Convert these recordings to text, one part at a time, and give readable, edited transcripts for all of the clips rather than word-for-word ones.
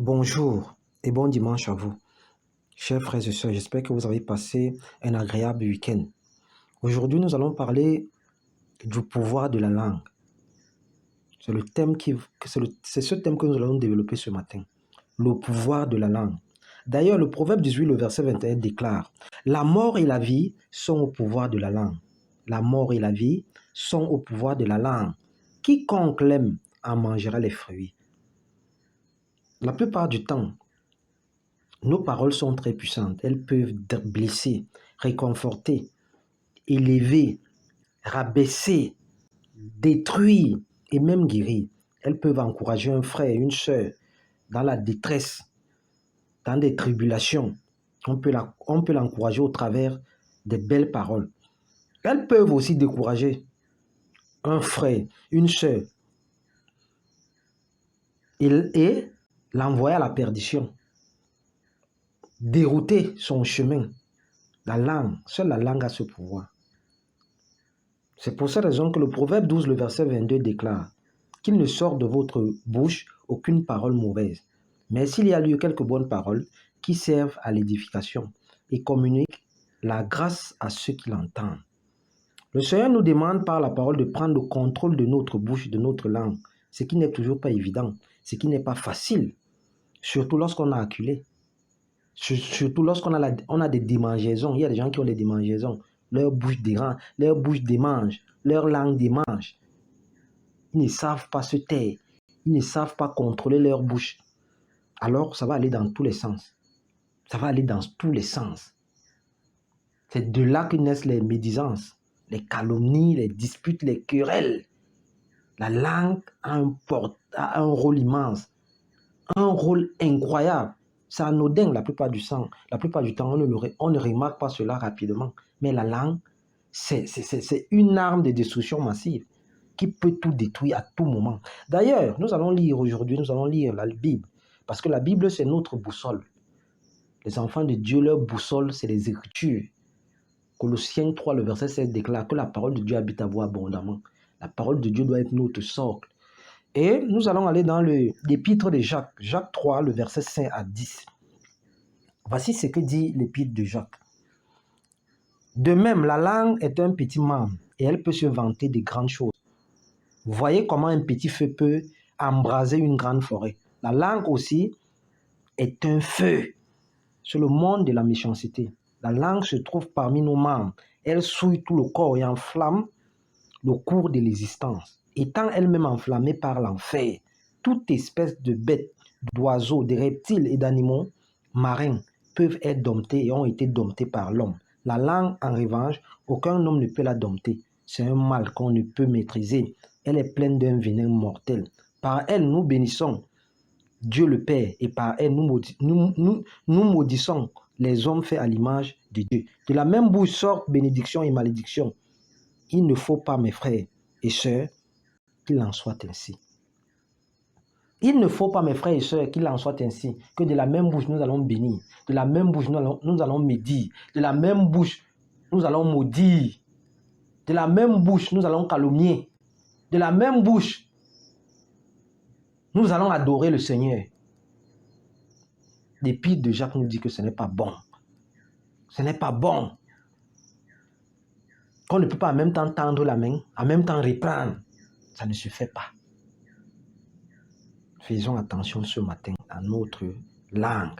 Bonjour et bon dimanche à vous, chers frères et sœurs. J'espère que vous avez passé un agréable week-end. Aujourd'hui, nous allons parler du pouvoir de la langue. C'est le thème c'est ce thème que nous allons développer ce matin. Le pouvoir de la langue. D'ailleurs, le Proverbe 18, le verset 21 déclare: La mort et la vie sont au pouvoir de la langue. La mort et la vie sont au pouvoir de la langue. Quiconque l'aime en mangera les fruits. La plupart du temps, nos paroles sont très puissantes. Elles peuvent blesser, réconforter, élever, rabaisser, détruire et même guérir. Elles peuvent encourager un frère, une sœur dans la détresse, dans des tribulations. On peut l'encourager au travers des belles paroles. Elles peuvent aussi décourager un frère, une sœur et l'envoyer à la perdition, dérouter son chemin. La langue, seule la langue a ce pouvoir. C'est pour cette raison que le Proverbe 12, le verset 22 déclare qu'il ne sort de votre bouche aucune parole mauvaise, mais s'il y a lieu quelques bonnes paroles qui servent à l'édification et communiquent la grâce à ceux qui l'entendent. Le Seigneur nous demande par la parole de prendre le contrôle de notre bouche, de notre langue, ce qui n'est toujours pas évident, ce qui n'est pas facile, surtout lorsqu'on a acculé, surtout lorsqu'on a des démangeaisons. Il y a des gens qui ont des démangeaisons. Leur bouche dérange, leur bouche démange, leur langue démange. Ils ne savent pas se taire, ils ne savent pas contrôler leur bouche. Alors, ça va aller dans tous les sens. Ça va aller dans tous les sens. C'est de là que naissent les médisances, les calomnies, les disputes, les querelles. La langue a un rôle immense, un rôle incroyable. C'est anodin la plupart du temps. La plupart du temps, on ne remarque pas cela rapidement. Mais la langue, c'est une arme de destruction massive qui peut tout détruire à tout moment. D'ailleurs, nous allons lire aujourd'hui, la Bible. Parce que la Bible, c'est notre boussole. Les enfants de Dieu, leur boussole, c'est les Écritures. Colossiens 3, le verset 16 déclare que la parole de Dieu habite à vous abondamment. La parole de Dieu doit être notre socle. Et nous allons aller dans l'épître de Jacques. Jacques 3, le verset 5 à 10. Voici ce que dit l'épître de Jacques. De même, la langue est un petit membre et elle peut se vanter de grandes choses. Voyez comment un petit feu peut embraser une grande forêt. La langue aussi est un feu sur le monde de la méchanceté. La langue se trouve parmi nos membres. Elle souille tout le corps et enflamme le cours de l'existence. Étant elle-même enflammée par l'enfer, toute espèce de bêtes, d'oiseaux, de reptiles et d'animaux marins peuvent être domptés et ont été domptés par l'homme. La langue, en revanche, aucun homme ne peut la dompter. C'est un mal qu'on ne peut maîtriser. Elle est pleine d'un venin mortel. Par elle, nous bénissons Dieu le Père et par elle, nous maudissons les hommes faits à l'image de Dieu. De la même bouche sortent bénédiction et malédiction. Il ne faut pas, mes frères et sœurs, qu'il en soit ainsi. Il ne faut pas, mes frères et sœurs, qu'il en soit ainsi, que de la même bouche nous allons bénir, de la même bouche nous allons médire, de la même bouche nous allons maudire, de la même bouche nous allons calomnier, de la même bouche nous allons adorer le Seigneur. L'épître de Jacques nous dit que ce n'est pas bon. Ce n'est pas bon. Qu'on ne peut pas en même temps tendre la main, en même temps reprendre. Ça ne se fait pas. Faisons attention ce matin à notre langue.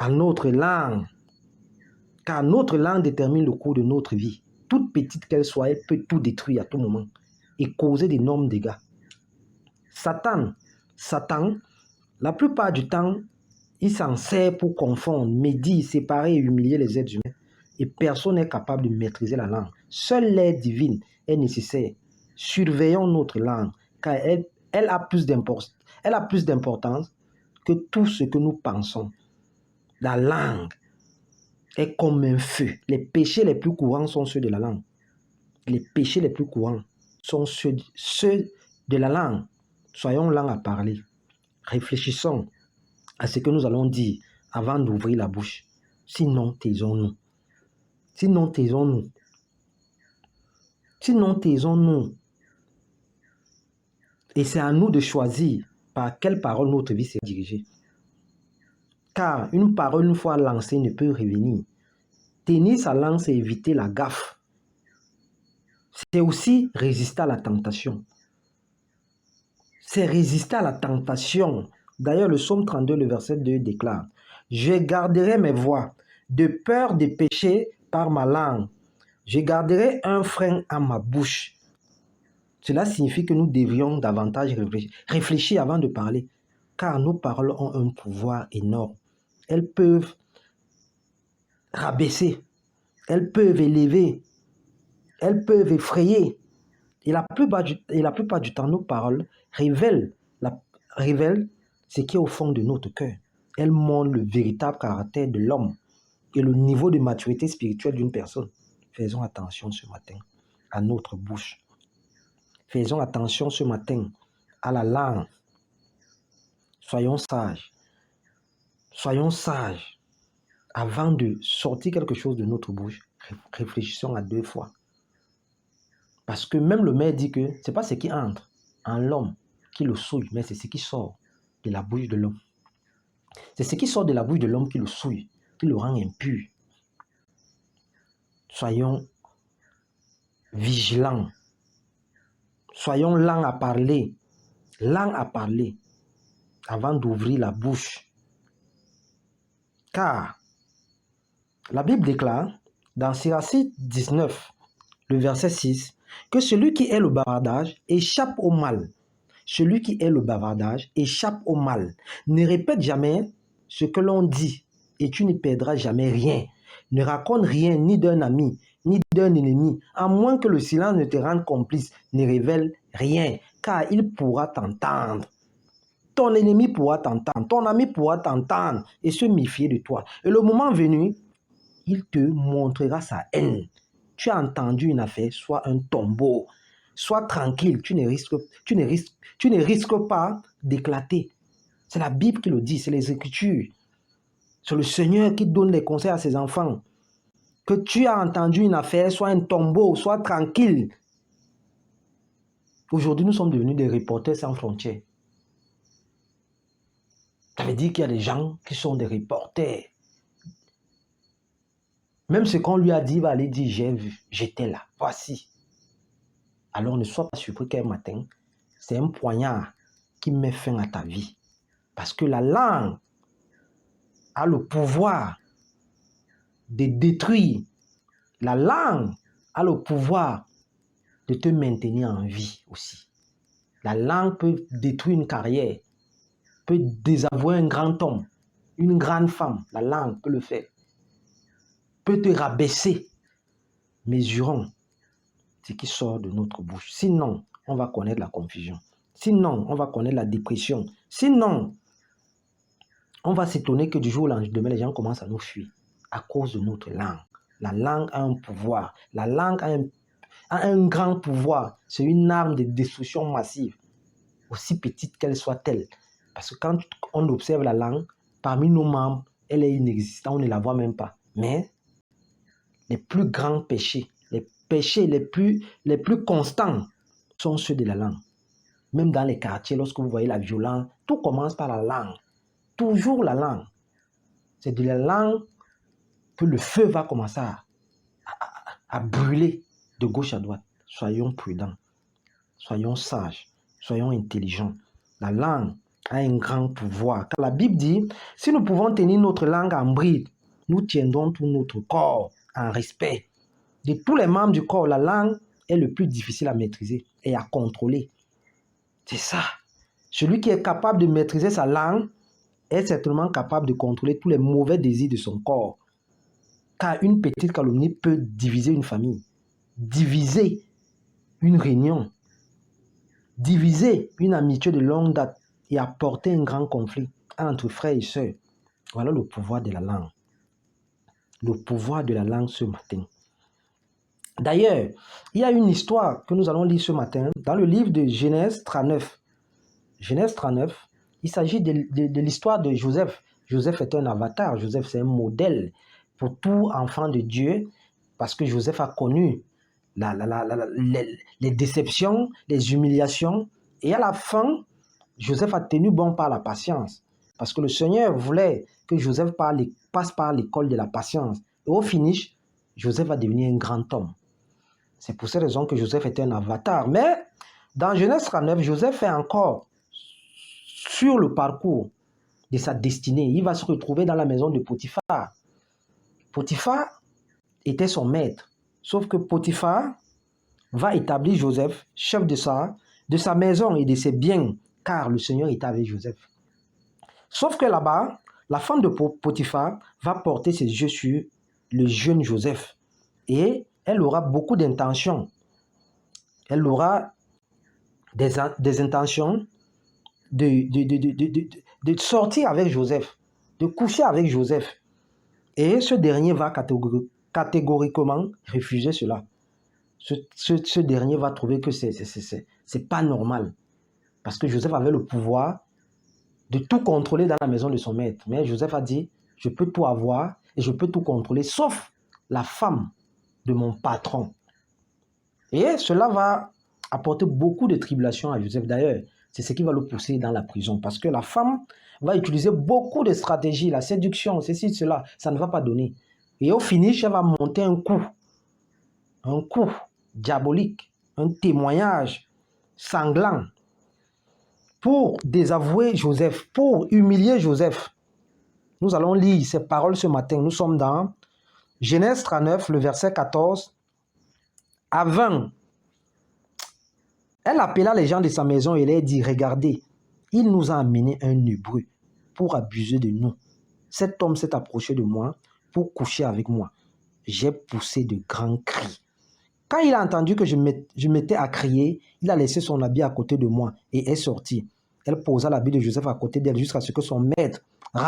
À notre langue. Car notre langue détermine le cours de notre vie. Toute petite qu'elle soit, elle peut tout détruire à tout moment et causer d'énormes dégâts. Satan, la plupart du temps, il s'en sert pour confondre, médire, séparer et humilier les êtres humains. Et personne n'est capable de maîtriser la langue. Seule l'aide divine est nécessaire. Surveillons notre langue, car elle a plus d'importance que tout ce que nous pensons. La langue est comme un feu. Les péchés les plus courants sont ceux de la langue. Les péchés les plus courants sont ceux de la langue. Soyons lents à parler. Réfléchissons à ce que nous allons dire avant d'ouvrir la bouche. Sinon, taisons-nous. Sinon, taisons-nous. Sinon, taisons-nous. Et c'est à nous de choisir par quelle parole notre vie s'est dirigée. Car une parole, une fois lancée, ne peut revenir. Tenir sa langue, c'est éviter la gaffe. C'est aussi résister à la tentation. C'est résister à la tentation. D'ailleurs, le psaume 32, le verset 2 déclare: « Je garderai mes voies, de peur de pécher par ma langue. Je garderai un frein à ma bouche. » Cela signifie que nous devrions davantage réfléchir avant de parler, car nos paroles ont un pouvoir énorme. Elles peuvent rabaisser, elles peuvent élever, elles peuvent effrayer. Et la plupart du temps, nos paroles révèlent ce qui est au fond de notre cœur. Elles montrent le véritable caractère de l'homme et le niveau de maturité spirituelle d'une personne. Faisons attention ce matin à notre bouche. Faisons attention ce matin à la langue. Soyons sages. Soyons sages. Avant de sortir quelque chose de notre bouche, réfléchissons à 2 fois. Parce que même le maire dit que ce n'est pas ce qui entre en l'homme qui le souille, mais c'est ce qui sort de la bouche de l'homme. C'est ce qui sort de la bouche de l'homme qui le souille, qui le rend impur. Soyons vigilants. Soyons lents à parler avant d'ouvrir la bouche. Car la Bible déclare dans Siracide 19, le verset 6, que celui qui est le bavardage échappe au mal. Celui qui est le bavardage échappe au mal. Ne répète jamais ce que l'on dit et tu ne perdras jamais rien. Ne raconte rien ni d'un ami, ni d'un ennemi, à moins que le silence ne te rende complice. Ne révèle rien, car il pourra t'entendre. Ton ennemi pourra t'entendre, ton ami pourra t'entendre et se méfier de toi. Et le moment venu, il te montrera sa haine. Tu as entendu une affaire, sois un tombeau. Sois tranquille, tu ne risques pas d'éclater. C'est la Bible qui le dit, c'est les Écritures. C'est le Seigneur qui donne les conseils à ses enfants. Que tu as entendu une affaire, sois un tombeau, sois tranquille. Aujourd'hui, nous sommes devenus des reporters sans frontières. Ça veut dire qu'il y a des gens qui sont des reporters. Même ce qu'on lui a dit, il va aller dire, j'ai vu, j'étais là, voici. Alors ne sois pas surpris qu'un matin, c'est un poignard qui met fin à ta vie. Parce que la langue a le pouvoir de détruire. La langue a le pouvoir de te maintenir en vie aussi. La langue peut détruire une carrière, peut désavouer un grand homme, une grande femme. La langue peut le faire. Peut te rabaisser. Mesurons ce qui sort de notre bouche. Sinon, on va connaître la confusion. Sinon, on va connaître la dépression. Sinon, on va s'étonner que du jour au lendemain, les gens commencent à nous fuir à cause de notre langue. La langue a un pouvoir. La langue a un grand pouvoir. C'est une arme de destruction massive, aussi petite qu'elle soit-elle. Parce que quand on observe la langue, parmi nos membres, elle est inexistante, on ne la voit même pas. Mais les plus grands péchés, les péchés les plus constants sont ceux de la langue. Même dans les quartiers, lorsque vous voyez la violence, tout commence par la langue. Toujours la langue. C'est de la langue que le feu va commencer à brûler de gauche à droite. Soyons prudents, soyons sages, soyons intelligents. La langue a un grand pouvoir. Car la Bible dit, si nous pouvons tenir notre langue en bride, nous tiendrons tout notre corps en respect. De tous les membres du corps, la langue est le plus difficile à maîtriser et à contrôler. C'est ça. Celui qui est capable de maîtriser sa langue est certainement capable de contrôler tous les mauvais désirs de son corps. Car une petite calomnie peut diviser une famille, diviser une réunion, diviser une amitié de longue date et apporter un grand conflit entre frères et sœurs. Voilà le pouvoir de la langue. Le pouvoir de la langue ce matin. D'ailleurs, il y a une histoire que nous allons lire ce matin dans le livre de Genèse 39. Genèse 39, il s'agit de l'histoire de Joseph. Joseph est un avatar, Joseph c'est un modèle pour tout enfant de Dieu parce que Joseph a connu les déceptions, les humiliations et à la fin, Joseph a tenu bon par la patience. Parce que le Seigneur voulait que Joseph passe par l'école de la patience. Et au finish, Joseph va devenir un grand homme. C'est pour cette raison que Joseph était un avatar. Mais dans Genèse 39, Joseph est encore sur le parcours de sa destinée. Il va se retrouver dans la maison de Potiphar. Potiphar était son maître. Sauf que Potiphar va établir Joseph, chef de sa maison et de ses biens, car le Seigneur était avec Joseph. Sauf que là-bas, la femme de Potiphar va porter ses yeux sur le jeune Joseph. Et elle aura beaucoup d'intentions. Elle aura des intentions de sortir avec Joseph, de coucher avec Joseph. Et ce dernier va catégoriquement refuser cela. Ce dernier va trouver que c'est pas normal. Parce que Joseph avait le pouvoir de tout contrôler dans la maison de son maître. Mais Joseph a dit, je peux tout avoir et je peux tout contrôler, sauf la femme de mon patron. Et cela va apporter beaucoup de tribulations à Joseph. D'ailleurs, c'est ce qui va le pousser dans la prison. Parce que la femme va utiliser beaucoup de stratégies, la séduction, ceci, cela. Ça ne va pas donner. Et au finish, elle va monter un coup diabolique, un témoignage sanglant pour désavouer Joseph, pour humilier Joseph. Nous allons lire ces paroles ce matin. Nous sommes dans Genèse 39, le verset 14 à 20. Elle appela les gens de sa maison et leur dit, regardez, il nous a amené un Hébreu pour abuser de nous. Cet homme s'est approché de moi pour coucher avec moi. J'ai poussé de grands cris. Quand il a entendu que je m'étais à crier, il a laissé son habit à côté de moi et est sorti. Elle posa l'habit de Joseph à côté d'elle jusqu'à ce que son maître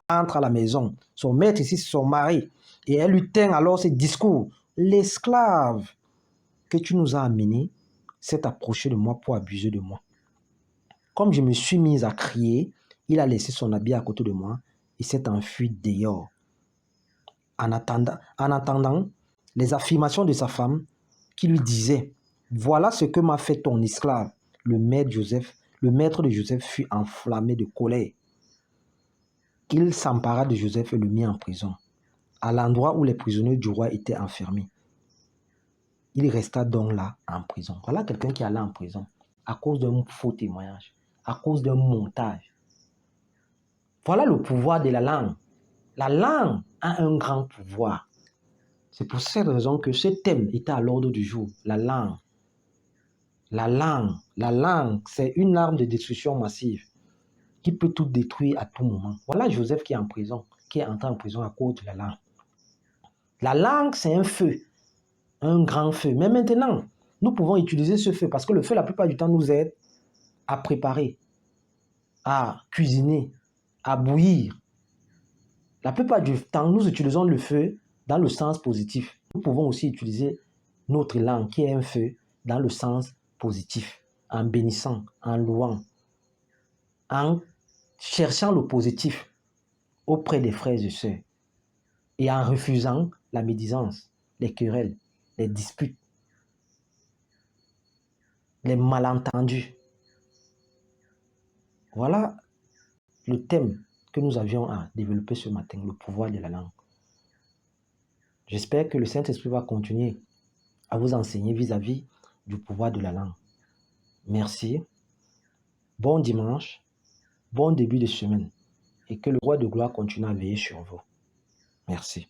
rentre à la maison. Son maître ici, c'est son mari. Et elle lui tint alors ce discours. L'esclave que tu nous as amené s'est approché de moi pour abuser de moi. Comme je me suis mise à crier, il a laissé son habit à côté de moi et s'est enfui dehors. En attendant les affirmations de sa femme, qui lui disait, voilà ce que m'a fait ton esclave. Le maître de Joseph fut enflammé de colère. Il s'empara de Joseph et le mit en prison, à l'endroit où les prisonniers du roi étaient enfermés. Il resta donc là en prison. Voilà quelqu'un qui est allé en prison à cause d'un faux témoignage, à cause d'un montage. Voilà le pouvoir de la langue. La langue a un grand pouvoir. C'est pour cette raison que ce thème était à l'ordre du jour. La langue. La langue, c'est une arme de destruction massive qui peut tout détruire à tout moment. Voilà Joseph qui est en prison, qui est entré en prison à cause de la langue. La langue, c'est un feu, un grand feu. Mais maintenant, nous pouvons utiliser ce feu parce que le feu, la plupart du temps, nous aide à préparer, à cuisiner, à bouillir. La plupart du temps, nous utilisons le feu dans le sens positif. Nous pouvons aussi utiliser notre langue qui est un feu dans le sens positif, en bénissant, en louant, en cherchant le positif auprès des frères et sœurs et en refusant la médisance, les querelles, les disputes, les malentendus. Voilà le thème que nous avions à développer ce matin, le pouvoir de la langue. J'espère que le Saint-Esprit va continuer à vous enseigner vis-à-vis du pouvoir de la langue. Merci. Bon dimanche, bon début de semaine et que le roi de gloire continue à veiller sur vous. Merci.